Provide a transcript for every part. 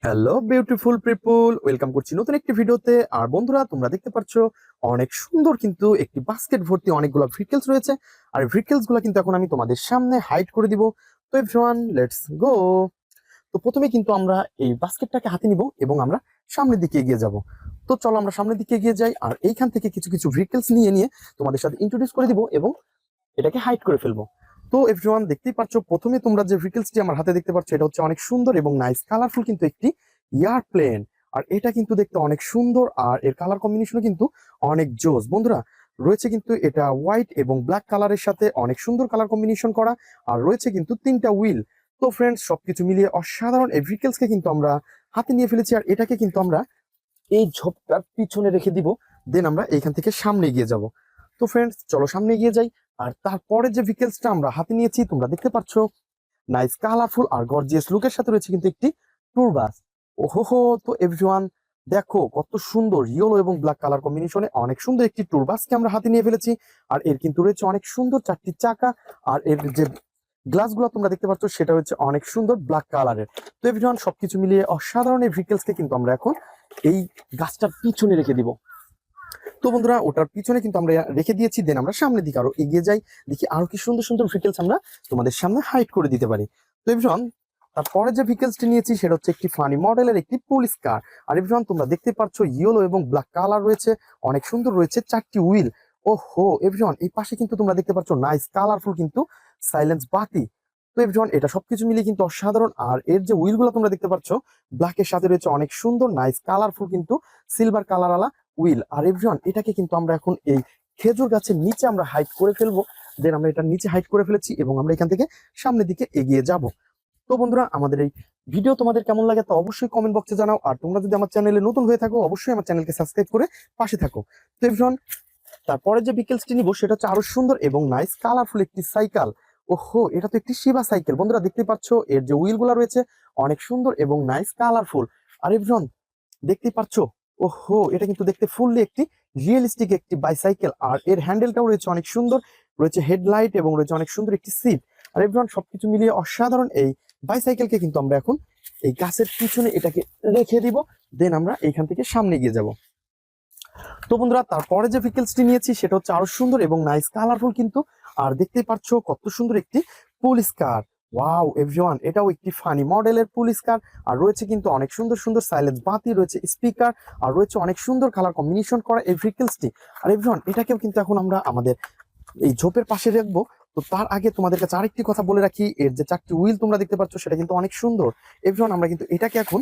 Hello beautiful people, welcome করছি নতুন একটি ভিডিওতে। আর বন্ধুরা, তোমরা দেখতে পাচ্ছ অনেক সুন্দর কিন্তু একটি বাস্কেট ভর্তি অনেকগুলো ভিকেলস রয়েছে। আর ভিকেলস গুলো কিন্তু এখন আমি তোমাদের সামনে হাইড করে দিব। তো এভরিওয়ান, লেটস গো। তো প্রথমে কিন্তু আমরা এই বাস্কেটটাকে হাতে নিব এবং আমরা সামনের দিকে এগিয়ে যাব। তো চলো আমরা সামনের দিকে এগিয়ে যাই, আর এইখান থেকে কিছু কিছু ভিকেলস নিয়ে নিয়ে তোমাদের সাথে ইন্ট্রোডিউস করে দিব এবং এটাকে হাইড করে ফেলবো। তো এভরিওয়ান, দেখতেই পাচ্ছ প্রথমে তোমরা যে ভিকেলসটি আমার হাতে দেখতে পাচ্ছ, এটা হচ্ছে অনেক সুন্দর এবং নাইস কালারফুল কিন্তু একটি এয়ারপ্লেন। আর এটা কিন্তু দেখতে অনেক সুন্দর, আর এর কালার কম্বিনেশনও কিন্তু অনেক জোস বন্ধুরা। রয়েছে কিন্তু এটা হোয়াইট এবং ব্ল্যাক কালারের সাথে অনেক সুন্দর কালার কম্বিনেশন করা। আর রয়েছে কিন্তু তিনটা হুইল। তো ফ্রেন্ডস, সবকিছু মিলিয়ে অসাধারণ এই ভিকেলসকে কিন্তু আমরা হাতে নিয়ে ফেলেছি। আর এটাকে কিন্তু আমরা এই ঝোপটার পিছনে রেখে দিব, দেন আমরা এইখান থেকে সামনে এগিয়ে যাব। তো ফ্রেন্ডস, চলো সামনে এগিয়ে যাই। আর তারপরে যে ভিকেলসটা আমরা হাতে নিয়েছি তোমরা দেখতে পাচ্ছ, নাইস কালারফুল আর গর্জিয়াস লুকের সাথে রয়েছে কিন্তু একটি ট্যুর বাস। ওহো, তো এভরিওয়ান দেখো কত সুন্দর ইয়েলো এবং ব্ল্যাক কালার কম্বিনেশনে অনেক সুন্দর একটি ট্যুর বাসকে আমরা হাতে নিয়ে ফেলেছি। আর এর কিন্তু রয়েছে অনেক সুন্দর চারটি চাকা। আর এর যে গ্লাসগুলো তোমরা দেখতে পাচ্ছ সেটা হচ্ছে অনেক সুন্দর ব্ল্যাক কালারের। তো এভরিওয়ান, সবকিছু মিলিয়ে অসাধারণ এই ভিকেলসকে কিন্তু আমরা এখন এই গাছটার পিছনে রেখে দিব। তো বন্ধুরা, ওটার পিছনে কিন্তু আমরা রেখে দিয়েছি, দেন আমরা সামনের দিকে আরো এগিয়ে যাই, দেখি আরো কি সুন্দর সুন্দর ভিকেলস আমরা তোমাদের সামনে হাইড করে দিতে পারি। তো এভরিওয়ান, তারপরে যে ভিকেলসটি নিয়েছি সেটা হচ্ছে একটি ফানি মডেলের একটি পুলিশ কার। আর এভরিওয়ান, তোমরা দেখতে পাচ্ছ ইয়েলো এবং ব্ল্যাক কালার রয়েছে, অনেক সুন্দর রয়েছে চারটি হুইল। ওহো এভরিওয়ান, এই পাশে কিন্তু তোমরা দেখতে পাচ্ছ নাইস কালারফুল কিন্তু সাইলেন্স বাতি। তো এভরিওয়ান, এটা সবকিছু মিলিয়ে কিন্তু অসাধারণ। আর এর যে হুইল গুলো তোমরা দেখতে পাচ্ছ, ব্ল্যাকের সাথে রয়েছে অনেক সুন্দর নাইস কালারফুল কিন্তু সিলভার কালার আলা হুইল। আর এভরিওয়ান, এটাকে কিন্তু আমরা এখন এই খেজুর গাছের নিচে আমরা হাইড করে ফেলবো। দেন আমরা এটা নিচে হাইড করে ফেলেছি এবং আমরা এখান থেকে সামনের দিকে এগিয়ে যাব। তো বন্ধুরা, আমাদের এই ভিডিও তোমাদের কেমন লাগে তা অবশ্যই কমেন্ট বক্সে জানাও। আর তোমরা যদি আমার চ্যানেলে নতুন হয়ে থাকো, অবশ্যই আমার চ্যানেলকে সাবস্ক্রাইব করে পাশে থাকো। তো এভরিওয়ান, তারপরে যে ভিকেলসটি নিব সেটা হচ্ছে আরো সুন্দর এবং নাইস কালারফুল একটি সাইকেল। ওহো, এটা তো একটি শিবা সাইকেল বন্ধুরা। দেখতে পাচ্ছ এর যে হুইল গুলা রয়েছে অনেক সুন্দর এবং নাইস কালারফুল। আর এভরিওয়ান, দেখতে পাচ্ছ, ওহো, এটা কিন্তু দেখতে ফুললি একটি রিয়েলিস্টিক একটি বাইসাইকেল। আর এর হ্যান্ডেলটাও রয়েছে অনেক সুন্দর, রয়েছে হেডলাইট এবং রয়েছে অনেক সুন্দর একটি সিট। আর এভরিওয়ান, সবকিছু মিলিয়ে অসাধারণ এই বাইসাইকেলকে কিন্তু আমরা এখন এই গাছের পিছনে এটাকে রেখে দিব, দেন আমরা এইখান থেকে সামনে গিয়ে যাব। তো বন্ধুরা, তারপরে যে ভিকেলসটি নিয়েছি সেটা হচ্ছে আরো সুন্দর এবং নাইস কালারফুল কিন্তু। আর দেখতেই পাচ্ছ কত সুন্দর একটি পুলিশ কার। ওয়াও এভরিওয়ান, এটাও একটি ফানি মডেলের পুলিশ কার। আর রয়েছে কিন্তু অনেক সুন্দর সুন্দর সাইলেন্স বাতি, রয়েছে স্পিকার, আর রয়েছে অনেক সুন্দর কালার কম্বিনেশন করা এই ভিকেলসটি। আর এভরিওয়ান, এটাকেও কিন্তু এখন আমরা আমাদের এই ঝোপের পাশে রাখবো। তো তার আগে তোমাদের কাছে আরেকটি কথা বলে রাখি, এর যে চারটি হুইল তোমরা দেখতে পাচ্ছ সেটা কিন্তু অনেক সুন্দর। এভরিওয়ান, আমরা কিন্তু এটাকে এখন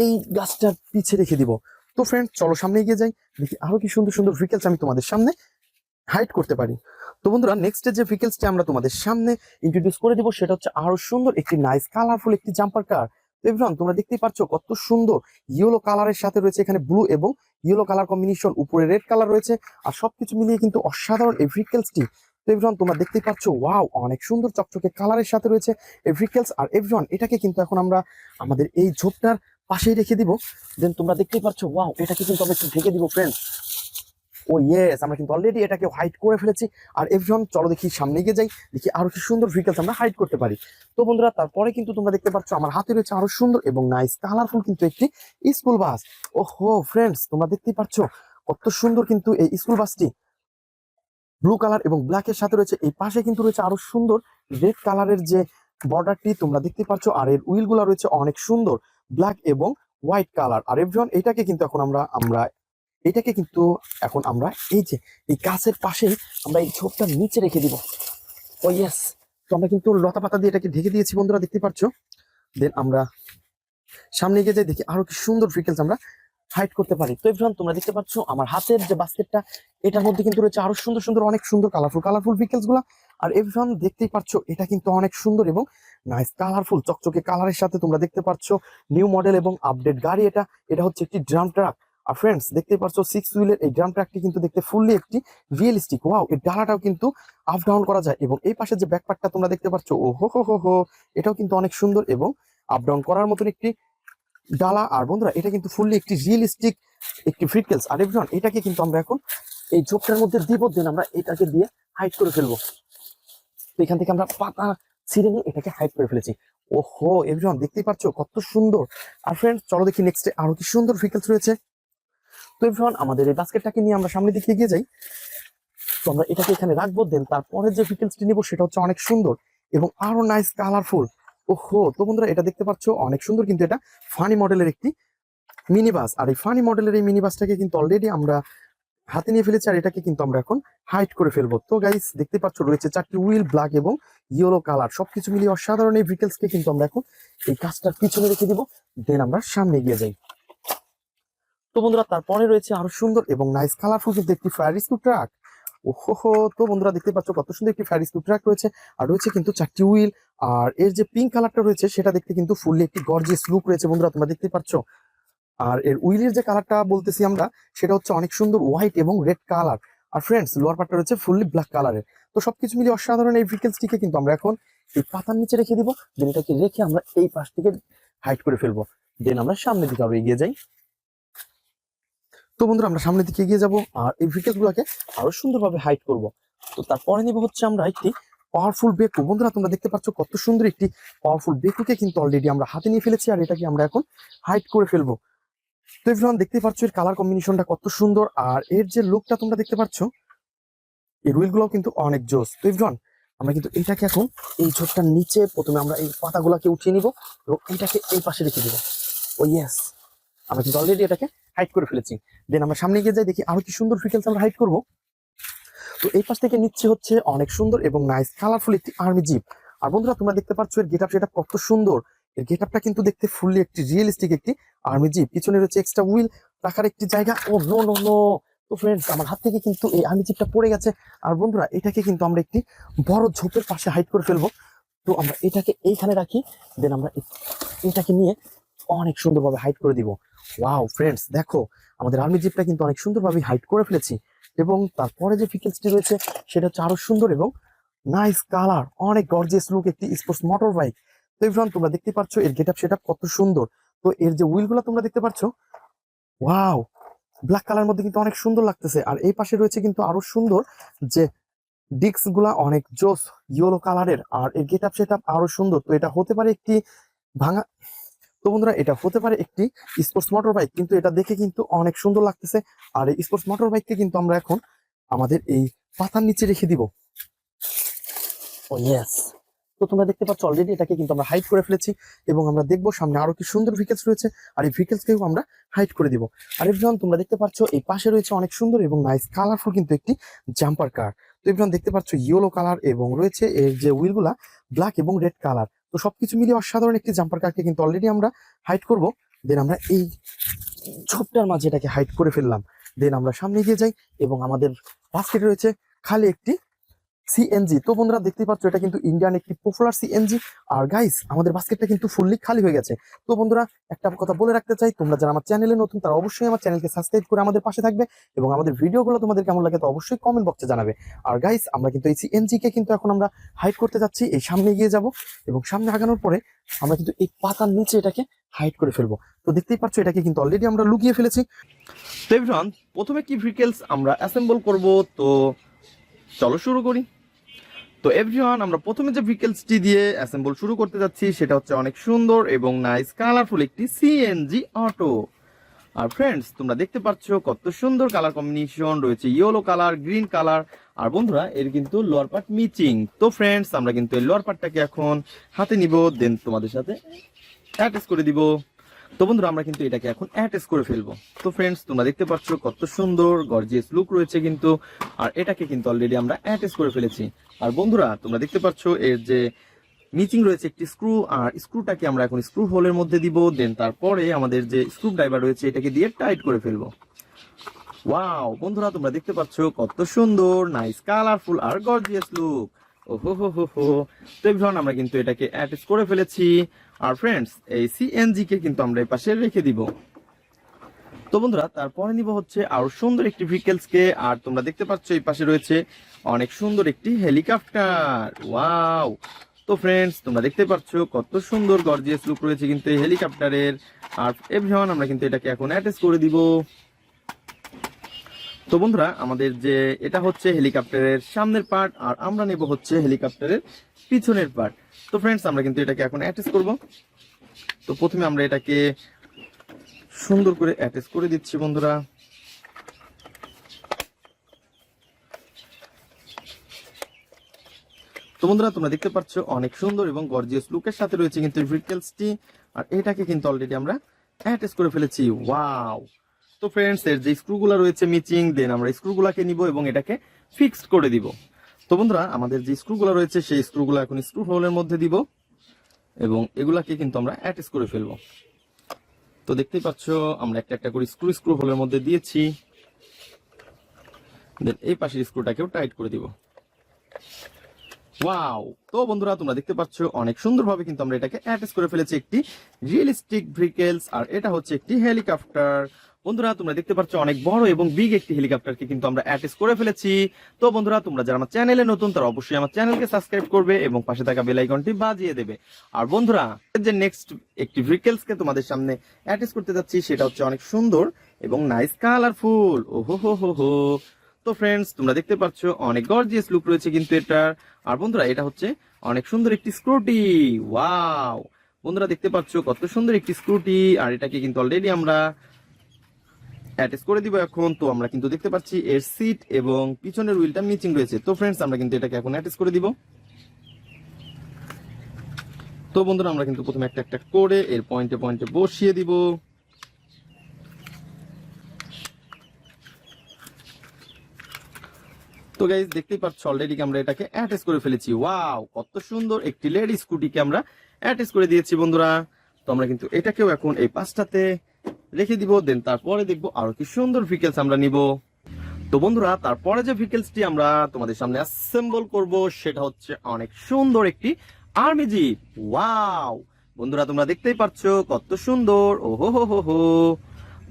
এই গাছটার পিছে রেখে দিব। তো ফ্রেন্ড, চলো সামনে এগিয়ে যাই, দেখি আরো কি সুন্দর সুন্দর ভিকেলস আমি তোমাদের সামনে হাইড করতে পারি। তো বন্ধুরা, নেক্সট যে ভিকেলসটি আমরা তোমাদের সামনে ইন্ট্রোডিউস করে দিব সেটা হচ্ছে আরো সুন্দর একটি নাইস কালারফুল একটি জাম্পার কার। তো এভরিওয়ান, তোমরা দেখতেই পাচ্ছ কত সুন্দর ইয়েলো কালারের সাথে রয়েছে এখানে ব্লু এবং ইয়েলো কালার কম্বিনেশন, উপরে রেড কালার রয়েছে। আর সবকিছু মিলিয়ে কিন্তু অসাধারণ এই ভিকেলসটি। তো এভরিওয়ান, তোমরা দেখতেই পাচ্ছ, ওয়াও, অনেক সুন্দর চকচকে কালারের সাথে রয়েছে এই ভিকেলস। আর এভরিওয়ান, এটাকে কিন্তু এখন আমরা আমাদের এই ঝোপটার পাশেই রেখে দিব। দেন তোমরা দেখতেই পাচ্ছ, ওয়াও, এটাকে কিন্তু আমরা একটু ঢেকে দিব ফ্রেন্ডস। ও ইয়েস, আমরা কিন্তু অলরেডি এটাকে হাইড করে ফেলেছি। আর এভরিওয়ান, চলো দেখি সামনে গিয়ে যাই, দেখি আরো কি সুন্দর ভিকেলস আমরা হাইড করতে পারি। তো বন্ধুরা, তারপরে কিন্তু তোমরা দেখতে পাচ্ছ আমার হাতে রয়েছে আরো সুন্দর এবং নাইস কালারফুল কিন্তু একটি স্কুল বাস। ওহো ফ্রেন্ডস, তোমরা দেখতেই পাচ্ছ কত সুন্দর কিন্তু এই স্কুল বাসটি ব্লু কালার এবং ব্ল্যাক এর সাথে রয়েছে। এই পাশে কিন্তু রয়েছে আরো সুন্দর রেড কালারের যে বর্ডারটি তোমরা দেখতে পাচ্ছ। আর এর হুইল গুলা রয়েছে অনেক সুন্দর ব্ল্যাক এবং হোয়াইট কালার। আর এভরিওয়ান, এটাকে কিন্তু এখন আমরা এটাকে কিন্তু এখন আমরা এই যে এই গাছের পাশেই আমরা এই ঝোপটা নিচে রেখে দিব। ও ইয়েস, তো আমরা কিন্তু লতা পাতা দিয়ে এটাকে ঢেকে দিয়েছি বন্ধুরা, দেখতে পাচ্ছ। দেন আমরা সামনে এগিয়ে যাই, দেখি আরো কি সুন্দর ভিকেলস আমরা হাইড করতে পারি। তো এভরিওয়ান, তোমরা দেখতে পাচ্ছ আমার হাতের যে বাস্কেটটা, এটার মধ্যে কিন্তু রয়েছে আরো সুন্দর সুন্দর অনেক সুন্দর কালারফুল ভিকেলস গুলা। আর এভরিওয়ান, দেখতেই পাচ্ছ এটা কিন্তু অনেক সুন্দর এবং নাইস কালারফুল চকচকে কালারের সাথে তোমরা দেখতে পাচ্ছ নিউ মডেল এবং আপডেট গাড়ি। এটা হচ্ছে একটি ড্রাম ট্রাক। আর ফ্রেন্ডস, দেখতেই পাচ্ছ 6 হুইলের এই ড্রাম ট্রাকটি কিন্তু দেখতে ফুললি একটি রিয়েলিস্টিক। ওয়াও, এর ডালাটাও কিন্তু আপ ডাউন করা যায় এবং এই পাশে যে ব্যাকপ্যাকটা তোমরা দেখতে পাচ্ছ, ও হো, এটাও কিন্তু অনেক সুন্দর এবং আপ ডাউন করার মতন একটি ডালা। আর বন্ধুরা, এটা কিন্তু ফুললি একটি রিয়েলিস্টিক একটি ভিকেলস। আর এভরিওয়ান, এটাকে কিন্তু আমরা এখন এই ঝোপটার মধ্যে দিব, দেন আমরা এটাকে দিয়ে হাইড করে ফেলবো। তো এখান থেকে আমরা পাতা ছিঁড়ে নিয়ে এটাকে হাইড করে ফেলেছি। ওহো এভরিওয়ান দেখতেই পাচ্ছ কত সুন্দর। আর ফ্রেন্ডস চলো দেখি নেক্সটে আরো কি সুন্দর ভেহিকলস রয়েছে। তো এভরিওয়ান আমাদের এই বাস্কেটটাকে নিয়ে আমরা সামনের দিকে এগিয়ে যাই। তো আমরা এটাকে এখানে রাখবো, দেন তারপরে যে ভেহিকলসটি নিবো সেটা হচ্ছে অনেক সুন্দর এবং আরো নাইস কালারফুল। ওহো তো বন্ধুরা এটা দেখতে পাচ্ছ অনেক সুন্দর, কিন্তু এটা ফানি মডেলের একটি মিনি বাস। আর এই ফানি মডেলের এই মিনি বাসটাকে কিন্তু অলরেডি আমরা হাতে নিয়ে ফেলেছি, আর এটাকে কিন্তু আমরা এখন হাইড করে ফেলবো। তো গাইস দেখতে পাচ্ছ রয়েছে 4টি হুইল, ব্ল্যাক এবং ইয়েলো কালার, সবকিছু মিলিয়ে অসাধারণ এই ভেহিকলসকে কিন্তু আমরা এখন এই কাজটার পিছনে রেখে দিব, দেন আমরা সামনে এগিয়ে যাই। তো বন্ধুরা তারপরে রয়েছে আরো সুন্দর এবং নাইস কালারফুল কিন্তু একটি ফায়ার রেস্কিউ ট্রাক। ওহো তো বন্ধুরা দেখতে পাচ্ছ কত সুন্দর একটি ফায়ার রেস্কিউ ট্রাক রয়েছে, আর রয়েছে কিন্তু 4টি হুইল। আর এর যে পিঙ্ক কালারটা রয়েছে সেটা দেখতে কিন্তু ফুললি একটি গর্জিয়াস লুক রয়েছে বন্ধুরা, তোমরা দেখতে পাচ্ছ। আর এর উইলের যে কালারটা বলতেছি আমরা সেটা হচ্ছে অনেক সুন্দর হোয়াইট এবং রেড কালার। আর ফ্রেন্ডস লোয়ার পার্টটা রয়েছে ফুললি ব্ল্যাক কালারের। তো সবকিছু মিলিয়ে অসাধারণ এই ভেহিকলসটিকে কিন্তু আমরা এখন এই পাতার নিচে রেখে দিব, দেন এটাকে রেখে আমরা এই পাশ থেকে হাইড করে ফেলবো, দেন আমরা সামনের দিকে আরো এগিয়ে যাই। তো বন্ধুরা আমরা সামনের দিকে এগিয়ে যাব আর এই ভেহিকলস গুলোকে আরো সুন্দরভাবে হাইড করব। তো তারপরে নিব হচ্ছে আমরা একটি পাওয়ারফুল বেকু। বন্ধুরা তোমরা দেখতে পাচ্ছ কত সুন্দর একটি পাওয়ারফুল বেকুকে কিন্তু অলরেডি আমরা হাতে নিয়ে ফেলেছি, আর এটাকে আমরা এখন হাইড করে ফেলবো। তো এভরিওয়ান দেখতে পাচ্ছ এর কালার কম্বিনেশনটা কত সুন্দর, আর এর যে লুকটা তোমরা দেখতে পাচ্ছ, এই রুইল গুলো কিন্তু অনেক জোস। তো এভরিওয়ান আমরা কিন্তু এটাকে এখন এই ঝোপটার নিচে প্রথমে আমরা এই পাতাগুলোকে উঠিয়ে নিব এবং এটাকে এই পাশে রেখে দিব। ও ইয়েস, আমরা কিন্তু অলরেডি এটাকে হাইড করে ফেলেছি। দেন আমরা সামনে গিয়ে যাই, দেখি আরো কি সুন্দর ভেহিকলস আমরা হাইড করব। তো এই পাশ থেকে নিচ্ছে হচ্ছে অনেক সুন্দর এবং নাইস কালারফুল একটি আর্মি জিপ। আর বন্ধুরা তোমরা দেখতে পাচ্ছ এর গেটআপ সেটা কত সুন্দর। এর গেটআপটা কিন্তু দেখতে ফুললি একটি রিয়েলিস্টিক একটি আর্মি জিপ। পিছনে রয়েছে এক্সট্রা হুইল রাখার একটি জায়গা। ও নো নো নো, তো ফ্রেন্ডস আমার হাত থেকে কিন্তু এই আর্মি জিপটা পড়ে গেছে। আর বন্ধুরা এটাকে কিন্তু আমরা একটি বড় ঝোপের পাশে হাইড করে ফেলবো। তো আমরা এটাকে এইখানে রাখি, দেন আমরা এটাকে নিয়ে অনেক সুন্দরভাবে হাইড করে দিব। ওয়াও ফ্রেন্ডস দেখো আমাদের আর্মি জিপটা কিন্তু অনেক সুন্দরভাবে হাইড করে ফেলেছি, এবং তারপরে যে ভেহিকলসটি রয়েছে সেটা হচ্ছে আরো সুন্দর এবং নাইস কালার, অনেক গর্জিয়াস লুক একটি স্পোর্টস মোটর বাইক। তো এভরিওয়ান তোমরা দেখতে পাচ্ছ এর গেটআপ সেটআপ কত সুন্দর। তো এর যে হুইল গুলো তোমরা দেখতে পাচ্ছ, ওয়াও ব্ল্যাক কালার মধ্যে কিন্তু অনেক সুন্দর লাগতেছে। আর এই পাশে রয়েছে কিন্তু আরো সুন্দর যে ডিস্ক গুলা অনেক জোস ইয়েলো কালারের, আর এর গেটআপ সেটআপ আরো সুন্দর। তো এটা হতে পারে একটি ভাঙা, তো বন্ধুরা এটা হতে পারে একটি স্পোর্টস মোটর বাইক, কিন্তু এটা দেখে কিন্তু অনেক সুন্দর লাগতেছে। আর এই স্পোর্টস মোটর বাইককে কিন্তু আমরা এখন আমাদের এই পাতার নিচে রেখে দিব। ও ইয়েস, তো তোমরা দেখতে পাচ্ছ অলরেডি এটাকে কিন্তু আমরা হাইড করে ফেলেছি, এবং আমরা দেখবো সামনে আরো কি সুন্দর ভেহিকলস রয়েছে, আর এই ভেহিকলসকেও আমরা হাইড করে দিব। আর এভরিওয়ান তোমরা দেখতে পাচ্ছ এই পাশে রয়েছে অনেক সুন্দর এবং নাইস কালারফুল কিন্তু একটি জাম্পার কার। তো এভরিওয়ান দেখতে পাচ্ছ ইয়েলো কালার এবং রয়েছে এর যে হুইলগুলা ব্ল্যাক এবং রেড কালার। তো সবকিছু মিলিয়ে অসাধারণ একটি জাম্পার কারকে কিন্তু অলরেডি আমরা হাইড করব। দেন আমরা এই ঝোপটার মাঝে এটাকে হাইড করে ফেললাম। দেন আমরা সামনে এগিয়ে যাই এবং আমাদের বাস্কেটে রয়েছে খালি একটি সিএনজি। তো বন্ধুরা দেখতেই পাচ্ছ এটা কিন্তু ইন্ডিয়ান একটি পপুলার সিএনজি। আর গাইস আমাদের বাস্কেটটা কিন্তু ফুললি খালি হয়ে গেছে। তো বন্ধুরা একটা কথা বলে রাখতে চাই, তোমরা যারা আমার চ্যানেলে নতুন তারা অবশ্যই আমার চ্যানেলকে সাবস্ক্রাইব করে আমাদের পাশে থাকবে, এবং আমাদের ভিডিওগুলো তোমাদের কেমন লাগে তো অবশ্যই কমেন্ট বক্সে জানাবে। আর গাইস আমরা কিন্তু এই সিএনজি কে কিন্তু এখন আমরা হাইড করতে যাচ্ছি, এই সামনে এগিয়ে যাব, এবং সামনে আগানোর পরে আমরা কিন্তু এই পাতার নিচে এটাকে হাইড করে ফেলবো। তো দেখতেই পাচ্ছ এটাকে কিন্তু অলরেডি আমরা লুকিয়ে ফেলেছি। তো এভরিওয়ান প্রথমে কি ভেহিকলস আমরা অ্যাসেম্বল করব, তো চলো শুরু করি। তো এভরিওয়ান আমরা প্রথমে যে ভেহিকলসটি দিয়ে অ্যাসেম্বল শুরু করতে যাচ্ছি সেটা হচ্ছে অনেক সুন্দর এবং নাইস কালারফুল একটি সিএনজি অটো। আর ফ্রেন্ডস তোমরা দেখতে পাচ্ছ কত সুন্দর কালার কম্বিনেশন রয়েছে, ইয়েলো কালার, গ্রিন কালার। আর বন্ধুরা এর কিন্তু লোয়ার পার্ট মিচিং। তো ফ্রেন্ডস আমরা কিন্তু এই লোয়ার পার্টটাকে এখন হাতে নিব, দেন তোমাদের সাথে অ্যাটাচ করে দিব। তো বন্ধুরা আমরা কিন্তু এটাকে এখন অ্যাটাচ করে ফেলবো। তো ফ্রেন্ডস তোমরা দেখতে পাচ্ছ কত সুন্দর গর্জিয়াস লুক রয়েছে কিন্তু, আর এটাকে কিন্তু অলরেডি আমরা অ্যাটাচ করে ফেলেছি। আর বন্ধুরা তোমরা দেখতে পাচ্ছ এর যে নিচিং রয়েছে একটি স্ক্রু, আর স্ক্রুটাকে আমরা এখন স্ক্রু হোলের মধ্যে দিব, দেন তারপরে আমাদের যে স্ক্রু ড্রাইভার রয়েছে এটাকে দিয়ে টাইট করে ফেলবো। ওয়াও বন্ধুরা তোমরা দেখতে পাচ্ছ কত সুন্দর নাইস কালারফুল আর গর্জিয়াস লুক। ওহো হো হো হো। তো এভরিওয়ান আমরা কিন্তু এটাকে অ্যাটাচ করে ফেলেছি। আর ফ্রেন্ডস এই সিএনজি কে কিন্তু আমরা এই পাশে রেখে দিব। তো বন্ধুরা তারপরে নিব হচ্ছে আরো সুন্দর একটি ভেহিকলস কে, আর তোমরা দেখতে পাচ্ছ এই পাশে রয়েছে অনেক সুন্দর একটি হেলিকপ্টার। ওয়াও, তো ফ্রেন্ডস তোমরা দেখতে পাচ্ছ কত সুন্দর গর্জিয়াস লুক রয়েছে কিন্তু এই হেলিকপ্টারের। আর এভরিওয়ান আমরা কিন্তু এটাকে এখন অ্যাটাচ করে দিব। তো বন্ধুরা আমাদের যে এটা হচ্ছে হেলিকপ্টারের সামনের পার্ট, আর আমরা নেব হচ্ছে হেলিকপ্টারের পিছনের পার্ট। তো ফ্রেন্ডস আমরা কিন্তু এটাকে এখন অ্যাটাচ করব। তো প্রথমে আমরা এটাকে সুন্দর করে অ্যাটাচ করে দিচ্ছি বন্ধুরা। তো বন্ধুরা তোমরা দেখতে পাচ্ছ অনেক সুন্দর এবং গর্জিয়াস লুকের সাথে রয়েছে কিন্তু ভিকেলসটি, আর এটাকে কিন্তু অলরেডি আমরা অ্যাটাচ করে ফেলেছি। ওয়াও! তো ফ্রেন্ডস এর যে স্ক্রুগুলো রয়েছে মিচিং, দেন আমরা স্ক্রুগুলোকে নিব এবং এটাকে ফিক্সড করে দিব। তো বন্ধুরা আমাদের যে স্ক্রুগুলো রয়েছে সেই স্ক্রুগুলো এখন স্ক্রু হোলের মধ্যে দিব এবং এগুলাকে কিন্তু আমরা অ্যাটাচ করে ফেলবো। তো দেখতেই পাচ্ছ আমরা একটা একটা করে স্ক্রু হোলের মধ্যে দিয়েছি। দেন এই পাশের স্ক্রুটাকেও টাইট করে দিব। ওয়াও! তো বন্ধুরা তোমরা দেখতে পাচ্ছ অনেক সুন্দরভাবে কিন্তু আমরা এটাকে অ্যাটাচ করে ফেলেছি একটি রিয়েলিস্টিক ভেহিকেলস, আর এটা হচ্ছে একটি হেলিকপ্টার। বন্ধুরা তোমরা দেখতে পাচ্ছ অনেক বড় এবং বিগ একটি হেলিকপ্টারকে কিন্তু আমরা অ্যাটাচ করে ফেলেছি। তো বন্ধুরা তোমরা যারা আমার চ্যানেলে নতুন তারা অবশ্যই আমার চ্যানেলকে সাবস্ক্রাইব করবে এবং পাশে থাকা বেল আইকনটি বাজিয়ে দেবে। আর বন্ধুরা যে নেক্সট একটি ভেহিকেলসকে তোমাদের সামনে অ্যাটাচ করতে যাচ্ছি সেটা হচ্ছে অনেক সুন্দর এবং নাইস কালারফুল। ওহো হো হো হো! তো ফ্রেন্ডস তোমরা দেখতে পাচ্ছ অনেক গর্জিয়াস লুক রয়েছে কিন্তু এটার। আর বন্ধুরা এটা হচ্ছে অনেক সুন্দর একটি স্ক্রুটি। ওয়াও! বন্ধুরা দেখতে পাচ্ছ কত সুন্দর একটি স্ক্রুটি, আর এটাকে কিন্তু অলরেডি আমরা অ্যাটাচ করে দিব এখন। তো আমরা কিন্তু দেখতে পাচ্ছি এর সিট এবং পিছনের হুইলটা মিচিং রয়েছে। তো ফ্রেন্ডস আমরা কিন্তু এটাকে এখন অ্যাটাচ করে দিব। তো বন্ধুরা আমরা কিন্তু প্রথমে একটা একটা করে এর পয়েন্টে পয়েন্টে বসিয়ে দিব। তো গাইস দেখতেই পাচ্ছ অলরেডি আমরা এটাকে অ্যাটাচ করে ফেলেছি। ওয়াও! কত সুন্দর একটি লেডি স্কুটিকে আমরা অ্যাটাচ করে দিয়েছি বন্ধুরা। তো আমরা কিন্তু এটাকেও এখন এই পাশটাতে রেখে দিব, দেন তারপরে দেখবো আরো কি সুন্দর ভেহিকেলস আমরা নিব। তো বন্ধুরা তারপরে যে ভেহিকেলসটি আমরা তোমাদের সামনে অ্যাসেম্বল করব সেটা হচ্ছে অনেক সুন্দর একটি আর্মি জিপ। ওয়াও! বন্ধুরা তোমরা দেখতেই পাচ্ছ কত সুন্দর। ওহো হো হো হো!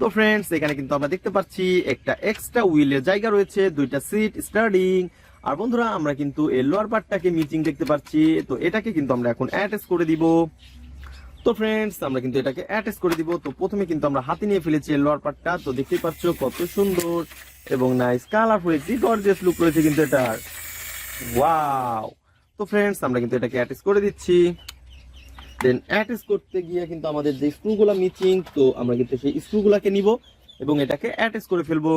তো ফ্রেন্ডস এখানে কিন্তু আমরা দেখতে পাচ্ছি একটা এক্সট্রা হুইলের জায়গা রয়েছে, দুইটা সিট স্টার্টিং। আর বন্ধুরা আমরা কিন্তু এর লোয়ার পার্টটাকে মিচিং দেখতে পাচ্ছি। তো এটাকে কিন্তু আমরা এখন অ্যাটাচ করে দিব। তো ফ্রেন্ডস আমরা কিন্তু এটাকে অ্যাটাচ করে দিব। তো প্রথমে কিন্তু আমরা হাতে নিয়ে ফেলেছি এর লোয়ার পার্টটা। তো দেখতেই পাচ্ছ কত সুন্দর এবং নাইস কালারফুল একটি গর্জিয়াস লুক রয়েছে কিন্তু এটার। ওয়াও! তো ফ্রেন্ডস আমরা কিন্তু এটাকে অ্যাটাচ করে দিচ্ছি। দেন অ্যাটাচ করতে গিয়ে কিন্তু আমাদের যে স্ক্রুগুলা মিচিং, তো আমরা কিন্তু সেই স্ক্রুগুলাকে নিব এবং এটাকে অ্যাটাচ করে ফেলবো।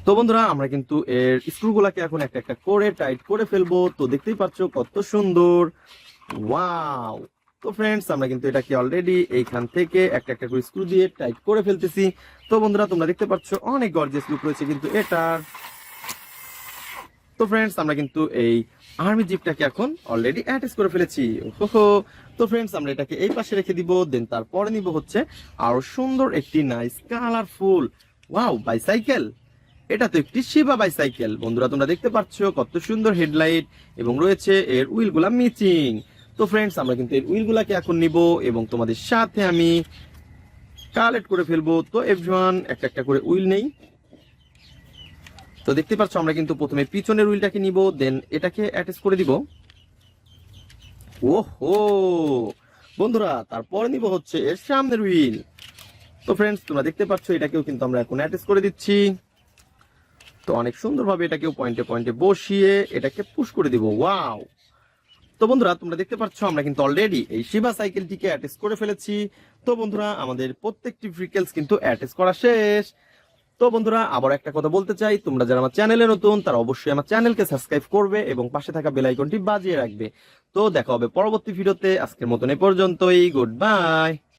তো বন্ধুরা আমরা কিন্তু এর স্ক্রুগুলাকে এখন একটা একটা করে টাইট করে ফেলবো। তো দেখতেই পাচ্ছ কত সুন্দর। ওয়াও! তো ফ্রেন্ডস আমরা কিন্তু এটাকে অলরেডি এইখান থেকে একটা একটা করে স্ক্রু দিয়ে টাইট করে ফেলতেছি। তো বন্ধুরা তোমরা দেখতে পাচ্ছ অনেক গর্জিয়াস লুক রয়েছে কিন্তু এটার। তো ফ্রেন্ডস আমরা কিন্তু এই আর্মি জিপটাকে এখন অলরেডি অ্যাটাচ করে ফেলেছি। ওহো! তো ফ্রেন্ডস আমরা এটাকে এই পাশে রেখে দিব, দেন তারপরে নিব হচ্ছে আরো সুন্দর একটি নাইস কালারফুল ওয়াও বাইসাইকেল। এটা তো একটি শিবা বাইসাইকেল। বন্ধুরা তোমরা দেখতে পাচ্ছ কত সুন্দর হেডলাইট এবং রয়েছে এর হুইলগুলা মিচিং। তো ফ্রেন্ডস আমরা কিন্তু এর হুইলগুলাকে এখন নিব এবং তোমাদের সাথে আমি কালেক্ট করে ফেলবো। তো এভরিওয়ান একটা একটা করে হুইল নেই। তো দেখতে পাচ্ছ আমরা কিন্তু প্রথমে পিছনের হুইলটাকে নিব, দেন এটাকে অ্যাটাচ করে দিব। ওহো! বন্ধুরা তারপরে নিব হচ্ছে এর সামনের হুইল। তো ফ্রেন্ডস তোমরা দেখতে পাচ্ছ এটাকেও কিন্তু আমরা এখন অ্যাটাচ করে দিচ্ছি। তো অনেক সুন্দরভাবে এটাকেও পয়েন্টে পয়েন্টে বসিয়ে এটাকে পুশ করে দিব। ওয়াও! তো বন্ধুরা তোমরা দেখতে পাচ্ছ আমরা কিন্তু অলরেডি এই শিবা সাইকেলটিকে অ্যাটাচ করে ফেলেছি। তো বন্ধুরা আমাদের প্রত্যেকটি ভেহিকেলস কিন্তু অ্যাটাচ করা শেষ। তো বন্ধুরা আবার একটা কথা বলতে চাই, তোমরা যারা আমার চ্যানেলে নতুন তারা অবশ্যই আমার চ্যানেলকে সাবস্ক্রাইব করবে এবং পাশে থাকা বেল আইকনটি বাজিয়ে রাখবে। তো দেখা হবে পরবর্তী ভিডিওতে। আজকের মতন এ পর্যন্তই। Good bye.